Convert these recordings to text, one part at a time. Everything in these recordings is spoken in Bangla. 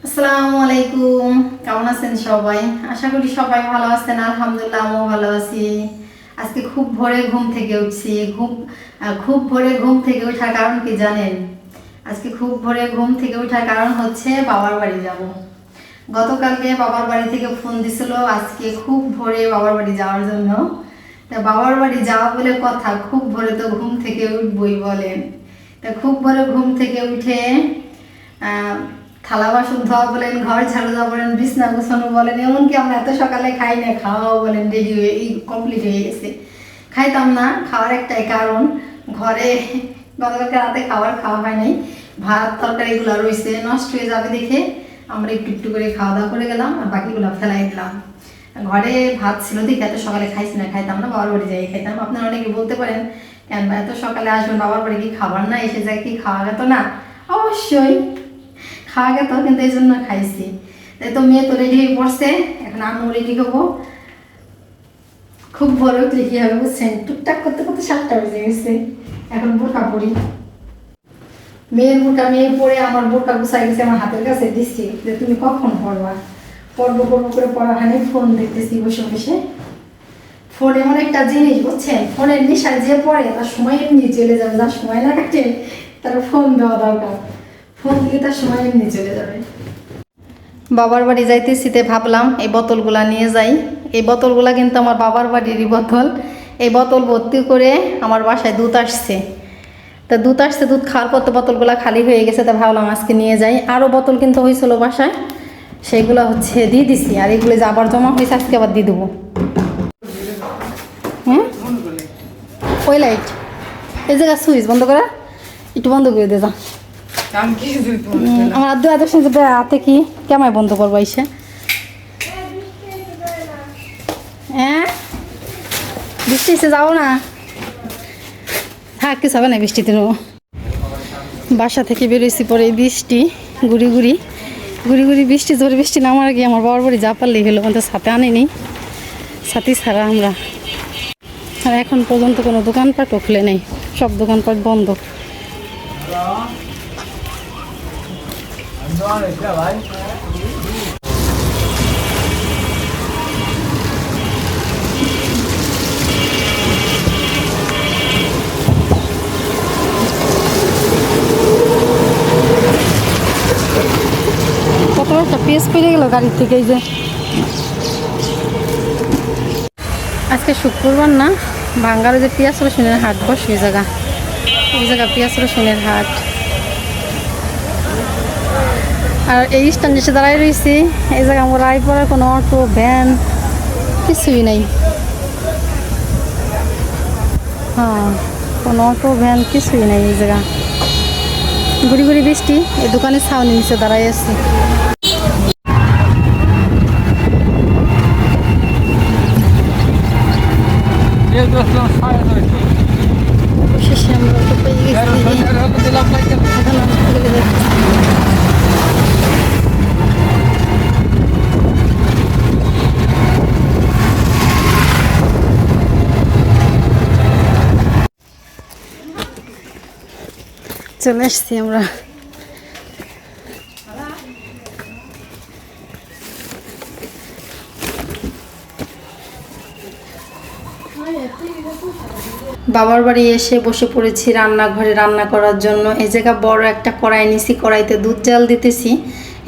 আসসালামু আলাইকুম। কেমন আছেন সবাই? আশা করি সবাই ভালো আছেন। আলহামদুলিল্লাহ আমিও ভালো আছি। আজকে খুব ভোরে ঘুম থেকে উঠছি। খুব ভোরে ঘুম থেকে ওঠার কারণ কি জানেন? আজকে খুব ভোরে ঘুম থেকে ওঠার কারণ হচ্ছে বাবার বাড়ি যাব। গতকালকে বাবার বাড়ি থেকে ফোন দিছিল আজকে খুব ভোরে বাবার বাড়ি যাওয়ার জন্য। তা বাবার বাড়ি যাওয়া বলে কথা, খুব ভোরে তো ঘুম থেকে উঠবই বলেন। তা খুব ভোরে ঘুম থেকে উঠে থালা বাসন ধোয়া বলেন, ঘর ঝাড়ু দেওয়া বলেন, বিছনা গোছানো বলেন, এমনকি আমরা এত সকালে খাই না, খাওয়াও বলেন রেডি হয়ে কমপ্লিট হয়ে গেছে। খাইতাম না, খাওয়ার একটাই কারণ, ঘরে গতকালকে রাতে খাওয়া হয় নাই, ভাত তরকারিগুলো রয়েছে নষ্ট হয়ে যাবে দেখে আমরা একটু একটু করে খাওয়া দাওয়া করে গেলাম আর বাকিগুলো ফেলাই দিলাম। ঘরে ভাত ছিল দেখে এত সকালে খাইছি না, খাইতাম না, বাবার বাড়ি যাই খাইতাম। আপনারা অনেকে বলতে পারেন কেন এত সকালে আসবেন বাবার বাড়ি, কি খাবার না এসে যায় কি খাওয়া গেত না? অবশ্যই খাওয়া গেত, কিন্তু এই জন্য খাইছি। তাই তো মেয়ে তো রেডি হয়ে পড়ছে, এখন আমিও রেডি হবো। খুব ভোরে উঠলে কি হবে বুঝছেন, টুকটাক করতে করতে 7টা বেজে গেছে। এখন বোরকা পরি, মেয়ের বোরকা মেয়ে পরে আমার বোরকা গুছাই গেছে, আমার হাতের কাছে দিচ্ছি যে তুমি কখন পড়বা। পড়বো করে পড়া হয়নি, ফোন দেখতেছি বসে বসে। ফোন এমন একটা জিনিস বুঝছেন, ফোনের নেশায় যে পড়ে তার সময় এমনি চলে যাবে, যার সময় না কাটে তার ফোন দেওয়া দরকার, ফোন দিলে তার সময় এমনি চলে যাবে। বাবার বাড়ি যাইতেছিতে ভাবলাম এই বোতলগুলা নিয়ে যাই। এই বোতলগুলা কিন্তু আমার বাবার বাড়িরই বোতল। এই বোতল ভর্তি করে আমার বাসায় দুধ আসছে। তা দুধ আসছে, দুধ খাওয়ার পর তো বোতলগুলা খালি হয়ে গেছে, তা ভাবলাম আজকে নিয়ে যাই। আরও বোতল কিন্তু হয়েছিল বাসায়, সেইগুলো দিয়ে দিছি। আর এগুলো যে আবার জমা হয়েছে আজকে আবার দিয়ে দেবো। হ্যাঁ, ওই লাইট এই জায়গা সুইচ বন্ধ করা, একটু বন্ধ করে দে যা। আমার আদু আদু শুনছে হাতে কি কেমায় বন্ধ করবো এসে? হ্যাঁ, বৃষ্টি এসে যাও না, থাক কিছু হবে না বৃষ্টিতে। বাসা থেকে বেরোইছি পরে বৃষ্টি, গুড়ি গুড়ি বৃষ্টি, জোরে বৃষ্টি নামার গিয়ে আমার বাবার বাড়ি যা পারলেই হলো, আমাদের সাথে আনিনি, সাথী ছাড়া আমরা। আর এখন পর্যন্ত কোনো দোকানপাটও খুলে নেই, সব দোকানপাট বন্ধ। কত একটা পেস পেরে গেল গাড়ির থেকে। এই যে আজকে শুক্রবার না, ভাঙ্গারে যে পেঁয়াজ রসুনের হাট বসে, ওই জায়গা পেঁয়াজ রসুনের হাট। আর এই স্ট্যান্ড এসে দাঁড়াই রয়েছি, এই জায়গা আমার রায় পড়ার কোনো অটো ভ্যান কিছুই নেই। হ্যাঁ, কোনো অটো ভ্যান কিছুই নেই এই জায়গা। গুড়ি গুড়ি বৃষ্টি, এই দোকানের ছাউনি নিচে দাঁড়াই আছি। শেষে আমরা অটো পেয়ে গেছি। চলে আসছি আমরা। বাবার বাড়ি এসে বসে পড়েছি রান্নাঘরে রান্না করার জন্য। এই জায়গা বড় একটা কড়াই নিছি, কড়াইতে দুধ জাল দিতেছি।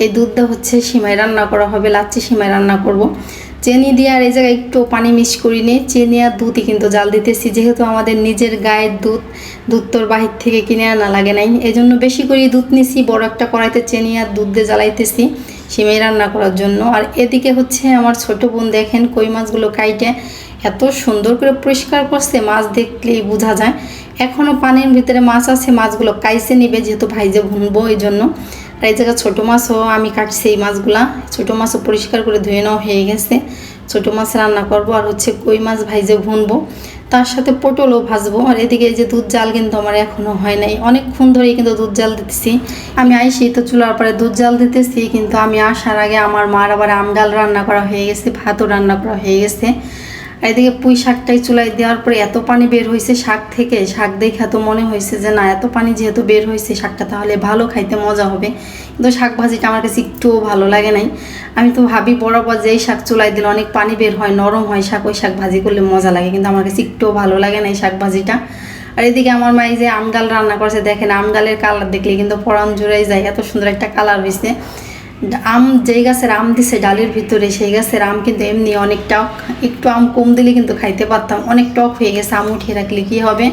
এই দুধটা হচ্ছে সিমাই রান্না করা হবে, লাচ্ছি সিমাই রান্না করব। চিনি দিয়ে আর এই জায়গায় একটু পানি মিক্স করিনি, চিনি আর দুধই কিন্তু জাল দিতেছি, যেহেতু আমাদের নিজের গায়ের দুধ, দুধ তোর বাহির থেকে কিনে আনা লাগে নাই, এই জন্য বেশি করে দুধ নিছি। বড় একটা কড়াইতে চিনি আর দুধ দিয়ে জ্বালাইতেছি সিমাই রান্না করার জন্য। আর এদিকে হচ্ছে আমার ছোট বোন দেখেন কই মাছগুলো কাইটে এত সুন্দর করে পরিষ্কার করছে, মাছ দেখলেই বোঝা যায় এখনও পানির ভিতরে মাছ আছে। মাছগুলো কাইসে নিবে, যেহেতু ভাইজে ভুনবো এই জন্য। আর এই জায়গায় ছোটো মাছও আমি কাটছি, এই মাছগুলা ছোটো মাছও পরিষ্কার করে ধুয়ে নেওয়া হয়ে গেছে। ছোটো মাছ রান্না করব, আর হচ্ছে কই মাছ ভাইজে ভুনবো, তার সাথে পটলও ভাজবো। আর এদিকে এই যে দুধ জাল কিন্তু আমার এখনও হয় নাই, অনেকক্ষণ ধরেই কিন্তু দুধ জাল দিতেছি। আমি আইসি তো চুলার পরে দুধ জাল দিতেছি, কিন্তু আমি আসার আগে আমার মার আবার আম ডাল রান্না করা হয়ে গেছে, ভাতও রান্না করা হয়ে গেছে। আর এদিকে পুঁই শাকটাই চুলায় দেওয়ার পরে এত পানি বের হয়েছে শাক থেকে, শাক দেখে তো মনে হয়েছে যে না এত পানি যেহেতু বের হয়েছে শাকটা তাহলে ভালো খাইতে মজা হবে, কিন্তু শাক ভাজিটা আমার কাছে একটুও ভালো লাগে নাই। আমি তো ভাবি বরাবর যে এই শাক চুলায় দিলে অনেক পানি বের হয়, নরম হয় শাক, ওই শাক ভাজি করলে মজা লাগে, কিন্তু আমার কাছে একটুও ভালো লাগে না এই শাক ভাজিটা। আর এদিকে আমার মা এই যে আমডাল রান্না করছে, দেখেন আমডালের কালার দেখলে কিন্তু পরাণ জুড়াই যায়, এত সুন্দর একটা কালার হয়েছে। আম যেই গাছের আম দিছে ডালের ভিতরে সেই গাছের আম কিন্তু এমনি অনেক টক, একটু আম কম দিলে কিন্তু খাইতে পারতাম, অনেক টক হয়ে গেছে। আম উঠিয়ে রাখলে কি হবে,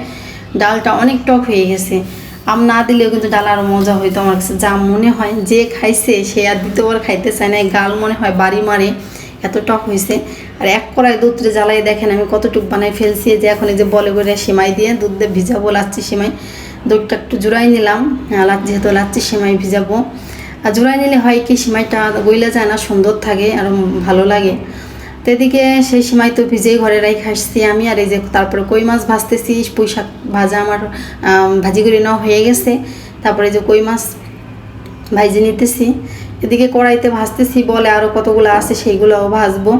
ডালটা অনেক টক হয়ে গেছে। আম না দিলেও কিন্তু ডাল আরও মজা হইতো আমার কাছে, যা মনে হয় যে খাইছে সে আর দ্বিতীয়বার খাইতে চায় না, গাল মনে হয় বাড়ি মারে, এত টক হয়েছে। আর এক কড়াই দুধরে জ্বালাই দেখেন আমি কতটুকু বানাই ফেলছি, যে এখন এই যে বলে করে সেমাই দিয়ে দুধ দিয়ে ভিজাবো লাচ্ছি সেমাই। দুধটা একটু জোড়াই নিলাম, যেহেতু লাচ্ছি সেমাই ভিজাবো। আর জোড়াই নিলে হয় কি সেমাইটা গইলা যায় না, সুন্দর থাকে আর ভালো লাগে। তো এদিকে সেই সেমাই তো ভিজেই ঘরে রাখি আসছি আমি। আর এই যে তারপরে কই মাছ ভাজতেছি, পুঁই শাক ভাজা আমার ভাজি করে নেওয়া হয়ে গেছে, তারপরে যে কই মাছ ভাজি নিতেছি। এদিকে কড়াইতে ভাজতেছি, বলে আরও কতগুলো আছে সেইগুলোও ভাজবো,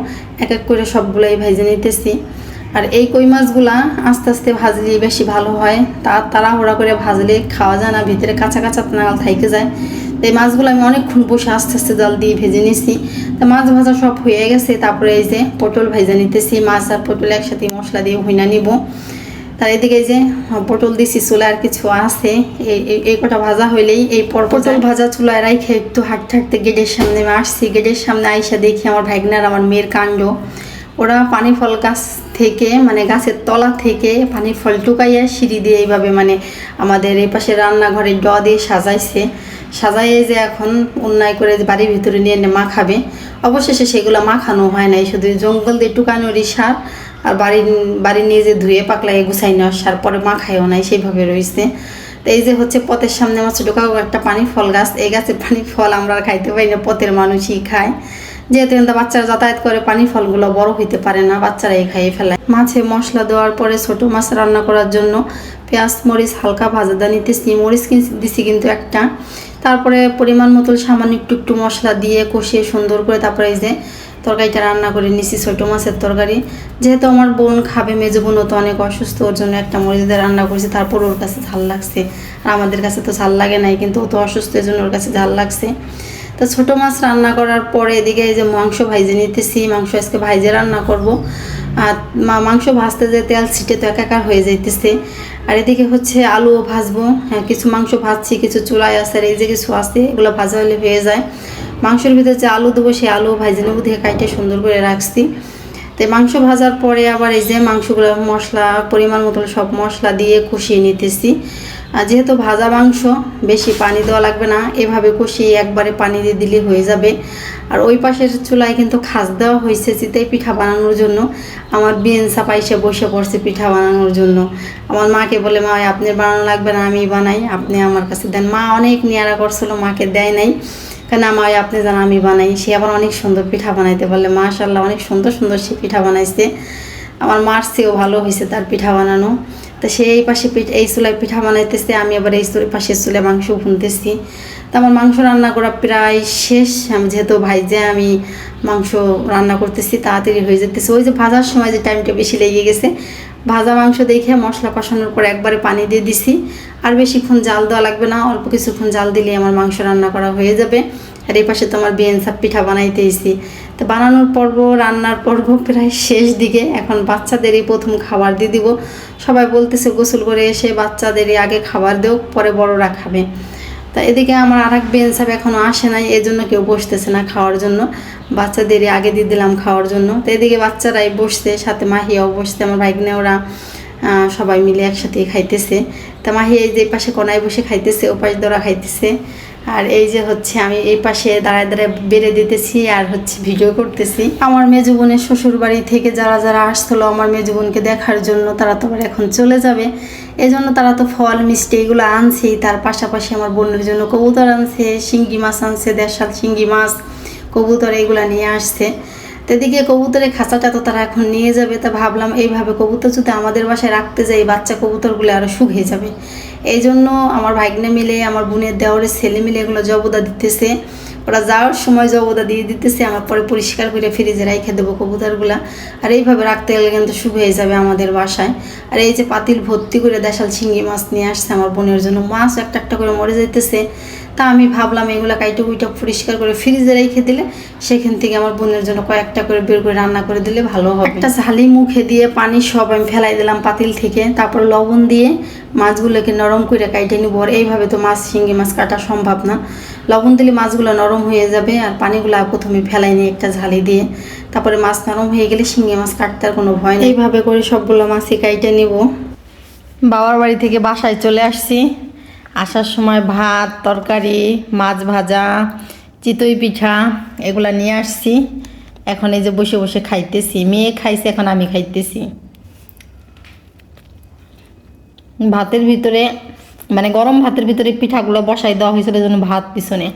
এক এক করে সবগুলোই ভাজি নিতেছি। আর এই কই মাছগুলা আস্তে আস্তে ভাজলে বেশি ভালো হয়, তাড়াহুড়া করে ভাজলে খাওয়া যায় না, ভিতরে কাঁচা কাঁচা নাগাল থাইকে যায়। তো এই মাছগুলো আমি অনেকক্ষণ বসে আস্তে আস্তে জাল দিয়ে ভেজে নিছি। তো মাছ ভাজা সব হয়ে গেছে, তারপরে এই যে পটল ভেজে নিতেছি, মাছ আর পটল একসাথে মশলা দিয়ে ভুইনা নিব। তার এদিকে এই যে পটল দিছি চুলা, আর কিছু আছে, এই কটা ভাজা হইলেই এই পটল ভাজা চুলায় রাইখে একটু হাঁটতে হাঁটতে গেটের সামনে আসছি। গেটের সামনে আইসা দেখি আমার ভাগনার আমার মেয়ের কাণ্ড, ওরা পানি ফল গাছ থেকে মানে গাছের তলা থেকে পানি ফল টুকাইয়া সিঁড়ি দিয়ে এইভাবে মানে আমাদের এই পাশে রান্নাঘরের ড দিয়ে সাজাইছে, সাজাইয়ে যে এখন অন্যায় করে বাড়ির ভিতরে নিয়ে মাখাবে। অবশেষে সেগুলো মাখানো হয় নাই, শুধু জঙ্গল দিয়ে টুকানোরই সার আর বাড়ি নিয়ে যে ধুয়ে পাকলায় গুছাই নেওয়ার সার, পরে মাখায়ও নাই, সেইভাবে রয়েছে। তো এই যে হচ্ছে পথের সামনে আমার ছোটোকাকু একটা পানি ফল গাছ, এই গাছের পানি ফল আমরা খাইতে পারি না, পথের মানুষই খায়, যেহেতু বাচ্চারা যাতায়াত করে পানি ফলগুলো বড় হইতে পারে না, বাচ্চারাই খাইয়ে ফেলায়। মাছে মশলা দেওয়ার পরে ছোটো মাছ রান্না করার জন্য পেঁয়াজ মরিচ হালকা ভাজা নিতেছি, মরিচ দিছি কিন্তু একটা, তারপরে পরিমাণ মতো সামান্য একটু একটু মশলা দিয়ে কষিয়ে সুন্দর করে তারপরে এই যে তরকারিটা রান্না করে নিছি, ছোটো মাছের তরকারি। যেহেতু আমার বোন খাবে, মেজো বোনও তো অনেক অসুস্থ, ওর জন্য একটা মরিচ দিয়ে রান্না করেছি, তারপর ওর কাছে ঝাল লাগছে, আর আমাদের কাছে তো ঝাল লাগে নাই, কিন্তু ও তো অসুস্থ, এর জন্য ওর কাছে ঝাল লাগছে। তো ছোটো মাছ রান্না করার পরে এদিকে এই যে মাংস ভাইজে নিতেছি, মাংস আজকে ভাইজে রান্না করব। আর মাংস ভাজতে যে তেল ছিটে তো একাকার হয়ে যাইতেছে। আর এদিকে হচ্ছে আলুও ভাজবো, হ্যাঁ কিছু মাংস ভাজছি, কিছু চুলায় আছে, আর এই যে কিছু আছে, এগুলো ভাজা হলে হয়ে যায়। মাংসের ভিতরে যে আলু দেবো সেই আলু ভাইজে নেবো, দিয়ে কাইটে সুন্দর করে রাখছি। তো মাংস ভাজার পরে আবার এই যে মাংসগুলো মশলা পরিমাণ মতো সব মশলা দিয়ে কষিয়ে নিতেছি। আর যেহেতু ভাজা মাংস বেশি পানি দেওয়া লাগবে না, এভাবে কষিয়ে একবারে পানি দিয়ে দিলে হয়ে যাবে। আর ওই পাশের চুলায় কিন্তু খাস দেওয়া হয়েছে চিতই পিঠা বানানোর জন্য, আমার বিন চাপাইসে বসে পড়ছে পিঠা বানানোর জন্য। আমার মাকে বলে, মা আপনার বানানো লাগবে না, আমি বানাই, আপনি আমার কাছে দেন। মা অনেক নিয়ারা করছিল, মাকে দেয় নাই, কেন আমার আপনি জানা আমি বানাই। সে আবার অনেক সুন্দর পিঠা বানাইতে পারলে, মাশাআল্লাহ অনেক সুন্দর সুন্দর সে পিঠা বানাইছে, আমার মার চেয়েও ভালো হয়েছে তার পিঠা বানানো। তো সে এই পাশে এই চুলায় পিঠা বানাইতেছে, আমি আবার এই পাশের চুলে মাংস ভুনতেছি। তো আমার মাংস রান্না করা প্রায় শেষ, যেহেতু ভাইজে আমি মাংস রান্না করতেছি, তাড়াতাড়ি হয়ে যেতেছে। ওই যে ভাজার সময় যে টাইমটা বেশি লেগে গেছে, ভাজা মাংস দেখে মশলা কষানোর পর একবারে পানি দিয়ে দিছি, আর বেশিক্ষণ জাল দেওয়া লাগবে না, অল্প কিছুক্ষণ জাল দিলে আমার মাংস রান্না করা হয়ে যাবে। আর এই পাশে তো আমার বেনসাপ পিঠা বানাইতেইছি। তো বানানোর পর্ব রান্নার পর্ব প্রায় শেষ দিকে, এখন বাচ্চাদেরই প্রথম খাবার দিয়ে দিব। সবাই বলতেছে গোসল করে এসে বাচ্চাদেরই আগে খাবার দেও, পরে বড়রা খাবে। তা এদিকে আমার আর এক বেনসাপ এখনও আসে নাই, এই জন্য কেউ বসতেছে না খাওয়ার জন্য, বাচ্চাদেরই আগে দিয়ে দিলাম খাওয়ার জন্য। তো এদিকে বাচ্চারাই বসছে, সাথে মাহিয়াও বসছে, আমার ভাগ্নে ওরা সবাই মিলে একসাথে খাইতেছে। তা মাহি এই যে পাশে কোনায় বসে খাইতেছে, ও পাশে দোরা খাইতেছে, আর এই যে হচ্ছে আমি এই পাশে দাঁড়ায় দাঁড়ায় বেড়ে দিতেছি আর হচ্ছে ভিডিও করতেছি। আমার মেজো বোনের শ্বশুর বাড়ি থেকে যারা যারা আসছিলো আমার মেজো বোনকে দেখার জন্য, তারা তো আবার এখন চলে যাবে, এই জন্য তারা তো ফল মিষ্টি এগুলো আনছেই, তার পাশাপাশি আমার বোনের জন্য কবুতর আনছে, শিঙ্গি মাছ আনছে, দেড়শাল শিঙ্গি মাছ, কবুতর এগুলো নিয়ে আসছে। তো এদিকে কবুতরের খাঁচাটা তো তারা এখন নিয়ে যাবে, তা ভাবলাম এইভাবে কবুতর যদি আমাদের বাসায় রাখতে যাই, বাচ্চা কবুতরগুলো আরও শুকিয়ে যাবে, এই জন্য আমার ভাগ্নে মিলে, আমার বোনের দেওরের ছেলে মিলে এগুলো জবদা দিতেছে। ওরা যাওয়ার সময় জবদা দিয়ে দিতেছে, আমার পরে পরিষ্কার করে ফ্রিজে রেখে দেবো কবুতরগুলা। আর এইভাবে রাখতে গেলে কিন্তু শুভ হয়ে যাবে আমাদের বাসায়। আর এই যে পাতিল ভর্তি করে দেশাল চিংড়ি মাছ নিয়ে আসছে আমার বোনের জন্য। মাছ একটা একটা করে মরে যাইতেছে। তা আমি ভাবলাম এগুলো কাইটা কুইটা পরিষ্কার করে ফ্রিজে রেখে দিলে সেখান থেকে আমার বোনের জন্য কয়েকটা করে বের করে রান্না করে দিলে ভালো হবে। একটা ঝালি মুখে দিয়ে পানি সব আমি ফেলাই দিলাম পাতিল থেকে, তারপর লবণ দিয়ে মাছগুলোকে নরম করে কাইটে নিব। আর এইভাবে তো মাছ শিঙ্গি মাছ কাটা সম্ভব না, লবণ দিলে মাছগুলো নরম হয়ে যাবে। আর পানিগুলো প্রথমে ফেলাই নিই একটা ঝালি দিয়ে, তারপরে মাছ নরম হয়ে গেলে শিঙ্গি মাছ কাটতে আর কোনো ভয় নেই। এইভাবে করে সবগুলো মাছই কাইটে নিব। বাবার বাড়ি থেকে বাসায় চলে আসছি। আসার সময় ভাত, তরকারি, মাছ ভাজা, চিতই পিঠা এগুলা নিয়ে আসছি। এখন এই যে বসে বসে খাইতেছি। মেয়ে খাইছে, এখন আমি খাইতেছি। ভাতের ভিতরে মানে গরম ভাতের ভিতরে পিঠাগুলো বসাই দেওয়া হয়েছিল, জন্য ভাত পিছনে